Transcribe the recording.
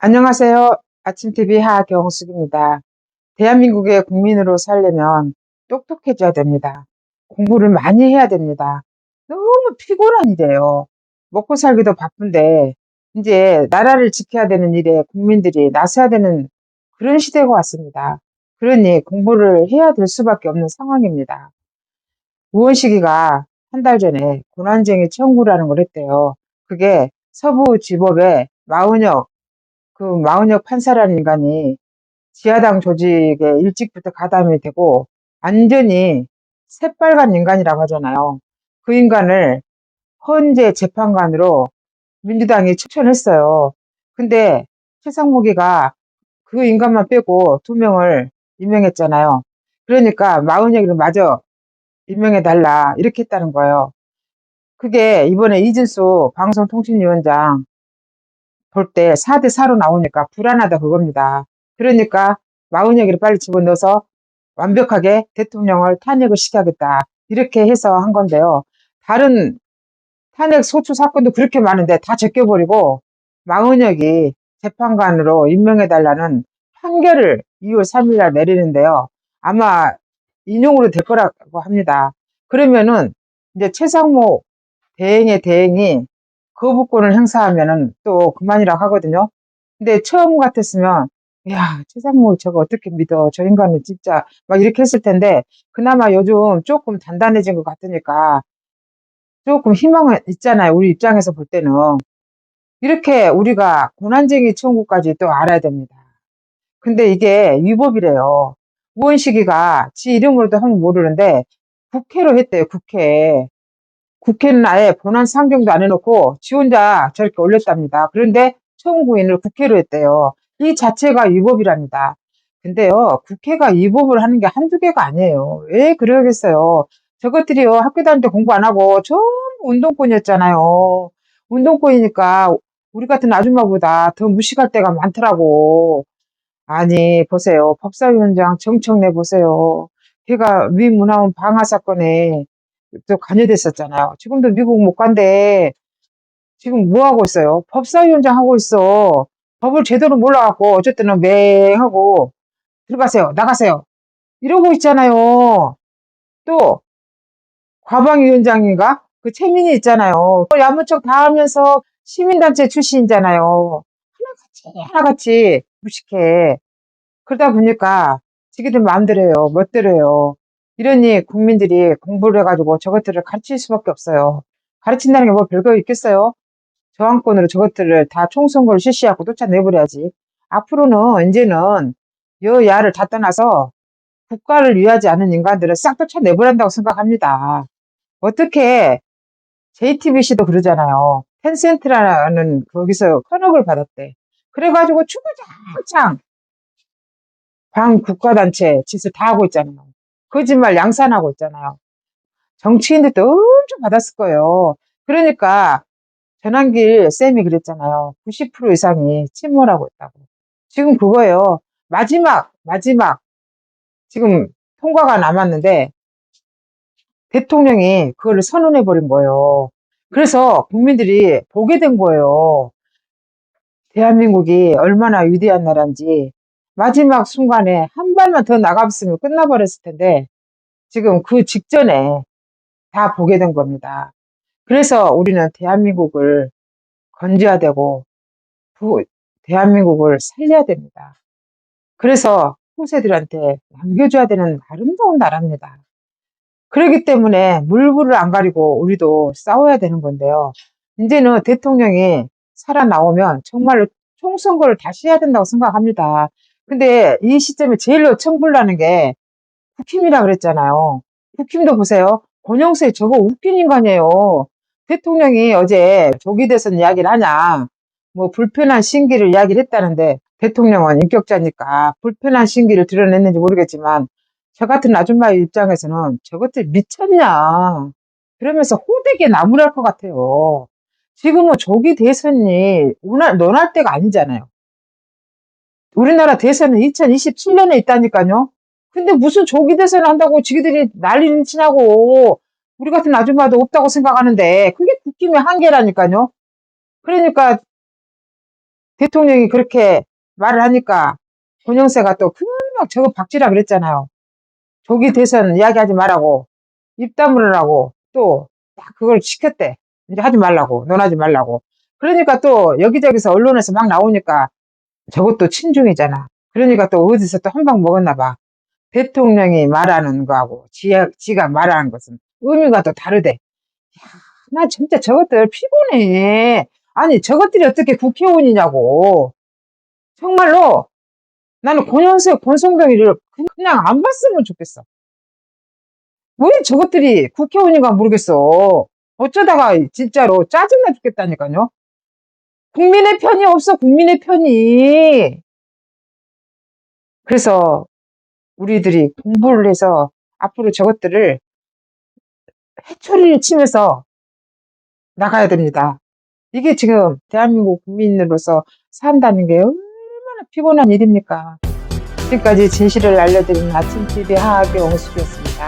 안녕하세요. 아침TV 하경숙입니다. 대한민국의 국민으로 살려면 똑똑해져야 됩니다. 공부를 많이 해야 됩니다. 너무 피곤한 일이에요. 먹고 살기도 바쁜데 이제 나라를 지켜야 되는 일에 국민들이 나서야 되는 그런 시대가 왔습니다. 그러니 공부를 해야 될 수밖에 없는 상황입니다. 우원식이가 한 달 전에 고난쟁이 청구라는 걸 했대요. 그게 서부지법의 마은혁 판사라는 인간이 지하당 조직에 일찍부터 가담이 되고 완전히 새빨간 인간이라고 하잖아요. 그 인간을 헌재 재판관으로 민주당이 추천했어요. 근데 최상목이가 그 인간만 빼고 2명을 임명했잖아요. 그러니까 마은혁이를 마저 임명해달라 이렇게 했다는 거예요. 그게 이번에 이준수 방송통신위원장 볼 때 4대4로 나오니까 불안하다 그겁니다. 그러니까 마은혁이를 빨리 집어넣어서 완벽하게 대통령을 탄핵을 시켜야겠다. 이렇게 해서 한 건데요. 다른 탄핵 소추 사건도 그렇게 많은데 다 제껴버리고 마은혁이 재판관으로 임명해달라는 판결을 2월 3일 날 내리는데요. 아마 인용으로 될 거라고 합니다. 그러면은 이제 최상목 대행의 대행이 거부권을 행사하면은 또 그만이라고 하거든요. 근데 처음 같았으면, 야, 최상목 저거 어떻게 믿어? 저 인간은 진짜 막 이렇게 했을 텐데, 그나마 요즘 조금 단단해진 것 같으니까 조금 희망은 있잖아요. 우리 입장에서 볼 때는. 이렇게 우리가 고난쟁이 청구까지 또 알아야 됩니다. 근데 이게 위법이래요. 우원식이가 지 이름으로도 하면 모르는데 국회로 했대요. 국회는 아예 본안 상정도 안 해놓고 지 혼자 저렇게 올렸답니다. 그런데 청구인을 국회로 했대요. 이 자체가 위법이랍니다. 근데요, 국회가 위법을 하는 게 한두 개가 아니에요. 왜 그러겠어요? 저것들이요, 학교 다닐 때 공부 안 하고 전부 운동권이었잖아요. 운동권이니까 우리 같은 아줌마보다 더 무식할 때가 많더라고. 아니, 보세요. 법사위원장 정청래 보세요. 걔가 위문화원 방화 사건에 또 관여됐었잖아요. 지금도 미국 못 간대. 지금 뭐 하고 있어요? 법사위원장 하고 있어. 법을 제대로 몰라갖고 어쨌든 맹하고 들어가세요. 나가세요. 이러고 있잖아요. 또 과방위원장인가? 그 최민희 있잖아요. 그 야무척 다 하면서 시민단체 출신이잖아요. 하나같이 무식해. 그러다 보니까 지기들 마음대로 해요. 멋대로 해요. 이러니 국민들이 공부를 해가지고 저것들을 가르칠 수밖에 없어요. 가르친다는 게 뭐 별거 있겠어요? 저항권으로 저것들을 다 총선거를 실시하고 쫓아내버려야지. 앞으로는 이제는 여야를 다 떠나서 국가를 위하지 않은 인간들을 싹 쫓아내버린다고 생각합니다. 어떻게 JTBC도 그러잖아요. 텐센트라는 거기서 현혹을 받았대. 그래가지고 주구장창 반국가단체 짓을 다 하고 있잖아요. 거짓말 양산하고 있잖아요. 정치인들도 엄청 받았을 거예요. 그러니까 전환길 쌤이 그랬잖아요. 90% 이상이 침몰하고 있다고. 지금 그거예요. 마지막 지금 통과가 남았는데 대통령이 그거를 선언해 버린 거예요. 그래서 국민들이 보게 된 거예요. 대한민국이 얼마나 위대한 나라인지. 마지막 순간에 한 발만 더 나갔으면 끝나버렸을 텐데 지금 그 직전에 다 보게 된 겁니다. 그래서 우리는 대한민국을 건져야 되고 대한민국을 살려야 됩니다. 그래서 후세들한테 남겨줘야 되는 아름다운 나라입니다. 그렇기 때문에 물불을 안 가리고 우리도 싸워야 되는 건데요. 이제는 대통령이 살아나오면 정말로 총선거를 다시 해야 된다고 생각합니다. 근데 이 시점에 제일로 청불나는 게 국힘이라 그랬잖아요. 국힘도 보세요. 권영세 저거 웃긴 인간이에요. 대통령이 어제 조기 대선 이야기를 하냐. 뭐 불편한 심기를 이야기를 했다는데 대통령은 인격자니까 불편한 심기를 드러냈는지 모르겠지만 저 같은 아줌마의 입장에서는 저것들 미쳤냐. 그러면서 호되게 나무랄 것 같아요. 지금은 조기 대선이 논할 때가 아니잖아요. 우리나라 대선은 2027년에 있다니까요. 근데 무슨 조기 대선을 한다고 지기들이 난리를 치냐고. 우리 같은 아줌마도 없다고 생각하는데 그게 국힘의 한계라니까요. 그러니까 대통령이 그렇게 말을 하니까 권영세가 또 금방 저거 박지라 그랬잖아요. 조기 대선 이야기하지 말라고 입 다물으라고 또 딱 그걸 시켰대. 이제 하지 말라고 논하지 말라고. 그러니까 또 여기저기서 언론에서 막 나오니까 저것도 친중이잖아. 그러니까 또 어디서 또 한 방 먹었나 봐. 대통령이 말하는 거하고 지가 말하는 것은 의미가 또 다르대. 나 진짜 저것들 피곤해. 아니 저것들이 어떻게 국회의원이냐고. 정말로 나는 권영세, 권성동이를 그냥 안 봤으면 좋겠어. 왜 저것들이 국회의원인가 모르겠어. 어쩌다가 진짜로 짜증나 죽겠다니까요. 국민의 편이 없어, 국민의 편이. 그래서 우리들이 공부를 해서 앞으로 저것들을 해초리를 치면서 나가야 됩니다. 이게 지금 대한민국 국민으로서 산다는 게 얼마나 피곤한 일입니까? 지금까지 진실을 알려드리는 아침TV 하하경 홍수기였습니다.